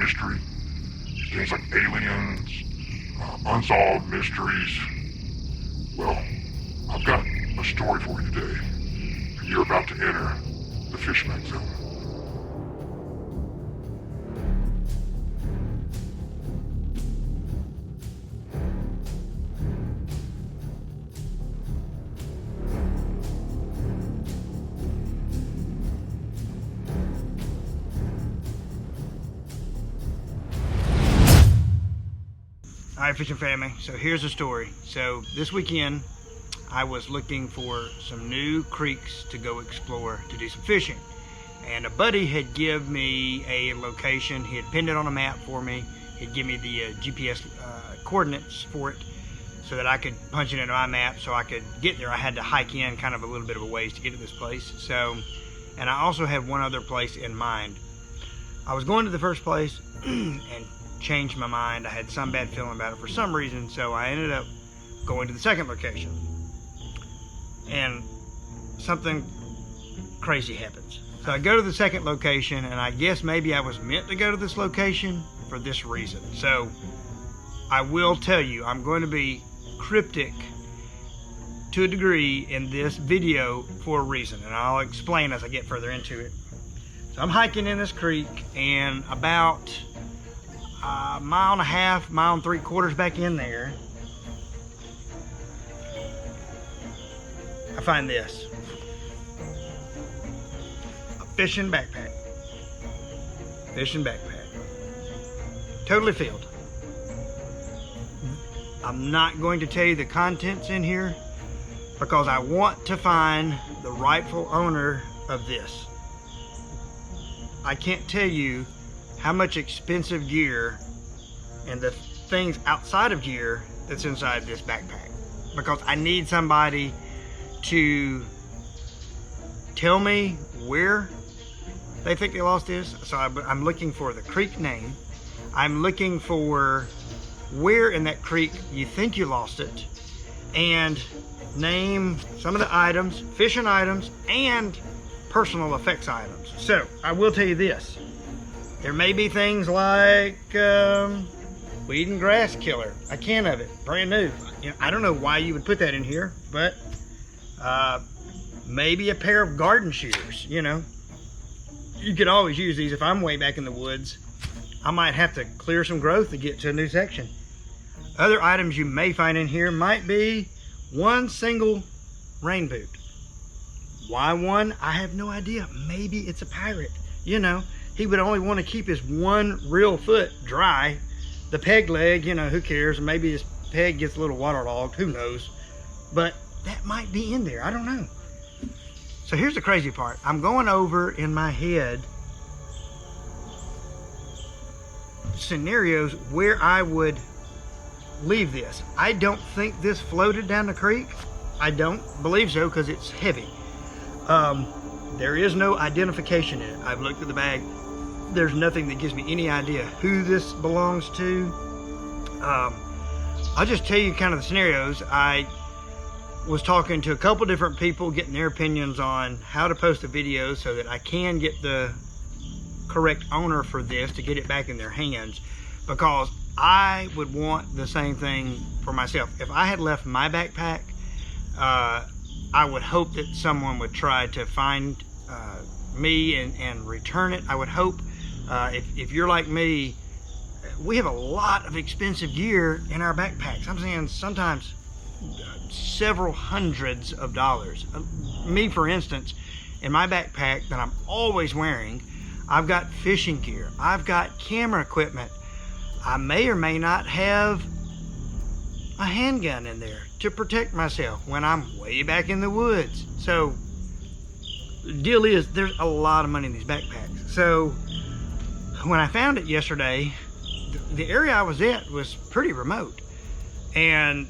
mystery, things like aliens, unsolved mysteries. Well, I've got a story for you today, and you're about to enter the Fishback Zone. All right, fishing family, so here's the story. So this weekend, I was looking for some new creeks to go explore to do some fishing. And a buddy had give me a location. He had pinned it on a map for me. He'd give me the GPS coordinates for it so that I could punch it into my map so I could get there. I had to hike in kind of a little bit of a ways to get to this place. So, and I also had one other place in mind. I was going to the first place and changed my mind. I had some bad feeling about it for some reason, so I ended up going to the second location. And something crazy happens. So I go to the second location, and I guess maybe I was meant to go to this location for this reason. So I will tell you, I'm going to be cryptic to a degree in this video for a reason, and I'll explain as I get further into it. So I'm hiking in this creek, and about a mile and a half, mile and 3/4 back in there, I find this. A fishing backpack. Fishing backpack. Totally filled. I'm not going to tell you the contents in here because I want to find the rightful owner of this. I can't tell you how much expensive gear and the things outside of gear that's inside this backpack, because I need somebody to tell me where they think they lost this. So I'm looking for the creek name. I'm looking for where in that creek you think you lost it, and name some of the items, fishing items and personal effects items. So I will tell you this. There may be things like weed and grass killer, a can of it, brand new. You know, I don't know why you would put that in here, but maybe a pair of garden shears. You know, you could always use these. If I'm way back in the woods, I might have to clear some growth to get to a new section. Other items you may find in here might be one single rain boot. Why one? I have no idea. Maybe it's a pirate, you know. He would only want to keep his one real foot dry. The peg leg, you know, who cares? Maybe his peg gets a little waterlogged, who knows? But that might be in there, I don't know. So here's the crazy part. I'm going over in my head scenarios where I would leave this. I don't think this floated down the creek. I don't believe so because it's heavy. There is no identification in it. I've looked at the bag. There's nothing that gives me any idea who this belongs to. I'll just tell you kind of the scenarios. I was talking to a couple different people, getting their opinions on how to post a video so that I can get the correct owner for this to get it back in their hands, because I would want the same thing for myself. If I had left my backpack, I would hope that someone would try to find me and return it. I would hope, if you're like me, we have a lot of expensive gear in our backpacks. I'm saying sometimes several hundreds of dollars. Me, for instance, in my backpack that I'm always wearing, I've got fishing gear. I've got camera equipment. I may or may not have a handgun in there to protect myself when I'm way back in the woods. So the deal is, there's a lot of money in these backpacks. So when I found it yesterday, the area I was at was pretty remote, and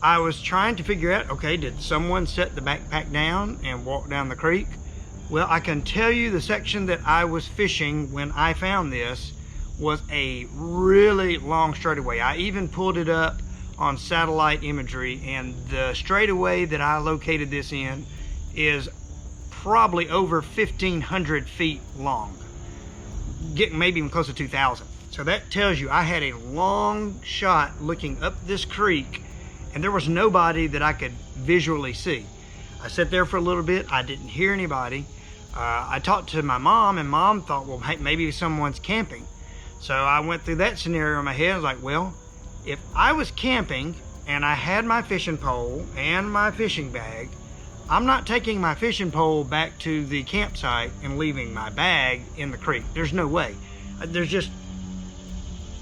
I was trying to figure out, okay, did someone set the backpack down and walk down the creek? Well, I can tell you the section that I was fishing when I found this was a really long straightaway. I even pulled it up on satellite imagery, and the straightaway that I located this in is probably over 1,500 feet long, getting maybe even close to 2,000. So that tells you I had a long shot looking up this creek, and there was nobody that I could visually see. I sat there for a little bit. I didn't hear anybody. I talked to my mom, and mom thought, well, hey, maybe someone's camping. So I went through that scenario in my head. I was like, well, if I was camping and I had my fishing pole and my fishing bag, I'm not taking my fishing pole back to the campsite and leaving my bag in the creek. There's no way. There's just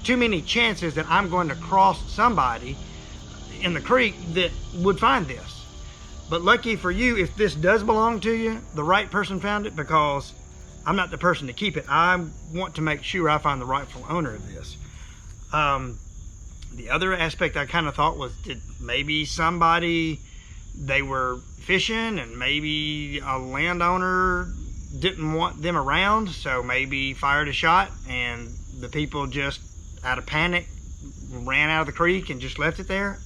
too many chances that I'm going to cross somebody in the creek that would find this. But lucky for you, if this does belong to you, the right person found it, because I'm not the person to keep it. I want to make sure I find the rightful owner of this. The other aspect I kind of thought was, did maybe somebody, they were fishing and maybe a landowner didn't want them around, so maybe fired a shot and the people just out of panic ran out of the creek and just left it there.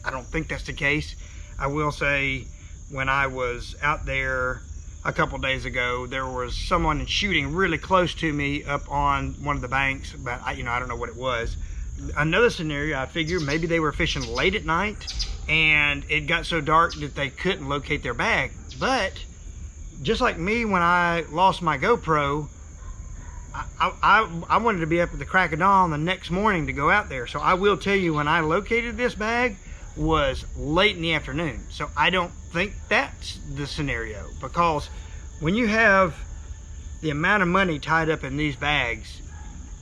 I don't think that's the case. I will say, when I was out there a couple days ago, there was someone shooting really close to me up on one of the banks, but I don't know what it was. Another scenario, I figured maybe they were fishing late at night and it got so dark that they couldn't locate their bag. But just like me, when I lost my GoPro, I wanted to be up at the crack of dawn the next morning to go out there. So I will tell you, when I located this bag was late in the afternoon. So I don't think that's the scenario, because when you have the amount of money tied up in these bags,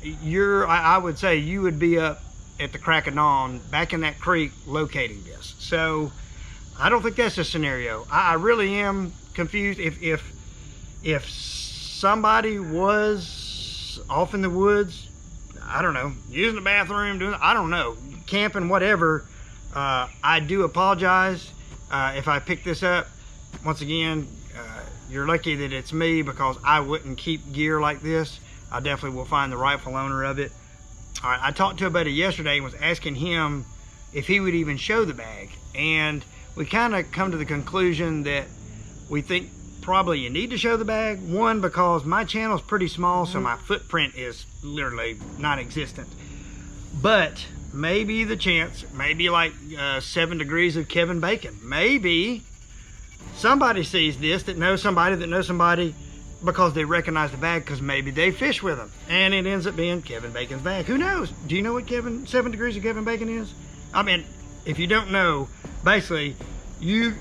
I would say you would be up at the crack of dawn back in that creek locating this. So I don't think that's a scenario. I really am confused. If somebody was off in the woods, I don't know, using the bathroom, I don't know, camping, whatever, I do apologize if I pick this up. Once again, you're lucky that it's me, because I wouldn't keep gear like this. I definitely will find the rightful owner of it. All right, I talked to a buddy yesterday and was asking him if he would even show the bag. And we kind of come to the conclusion that we think probably you need to show the bag. One, because my channel is pretty small, so my footprint is literally non-existent. But maybe the chance, maybe like 7 degrees of Kevin Bacon. Maybe somebody sees this that knows somebody because they recognize the bag, because maybe they fish with them and it ends up being Kevin Bacon's bag. Who knows? Do you know what 7 degrees of Kevin Bacon is? I mean, if you don't know, basically you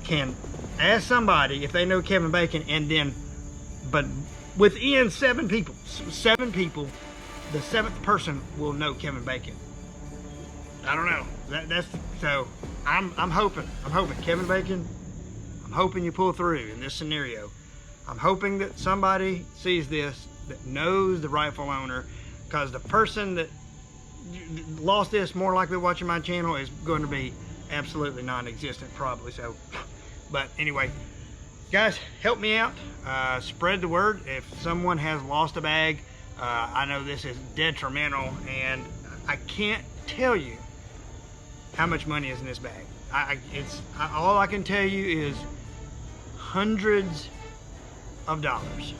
can ask somebody if they know Kevin Bacon, and then, but within 7 people, the 7th person will know Kevin Bacon. I don't know. That's so. I'm hoping Kevin Bacon. I'm hoping you pull through in this scenario. I'm hoping that somebody sees this that knows the rightful owner, because the person that lost this, more likely watching my channel, is going to be absolutely non-existent probably. So, but anyway, guys, help me out. Spread the word. If someone has lost a bag, I know this is detrimental, and I can't tell you how much money is in this bag. All I can tell you is hundreds of dollars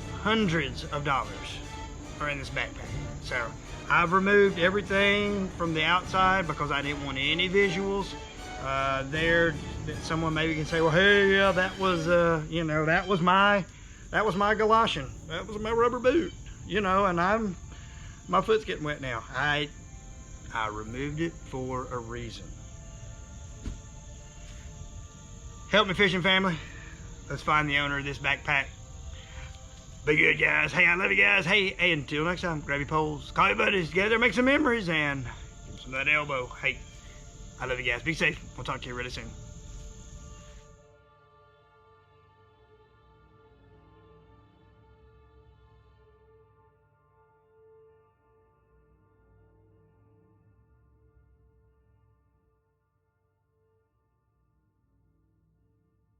are in this backpack. So I've removed everything from the outside because I didn't want any visuals there that someone maybe can say, well, hey, yeah, that was that was my Galoshin, that was my rubber boot, and my foot's getting wet now. I removed it for a reason. Help me, fishing family. Let's find the owner of this backpack. Be good, guys. Hey, I love you guys. Hey, until next time, grab your poles, call your buddies, get out there, make some memories, and give them some of that elbow. Hey, I love you guys. Be safe. We'll talk to you really soon.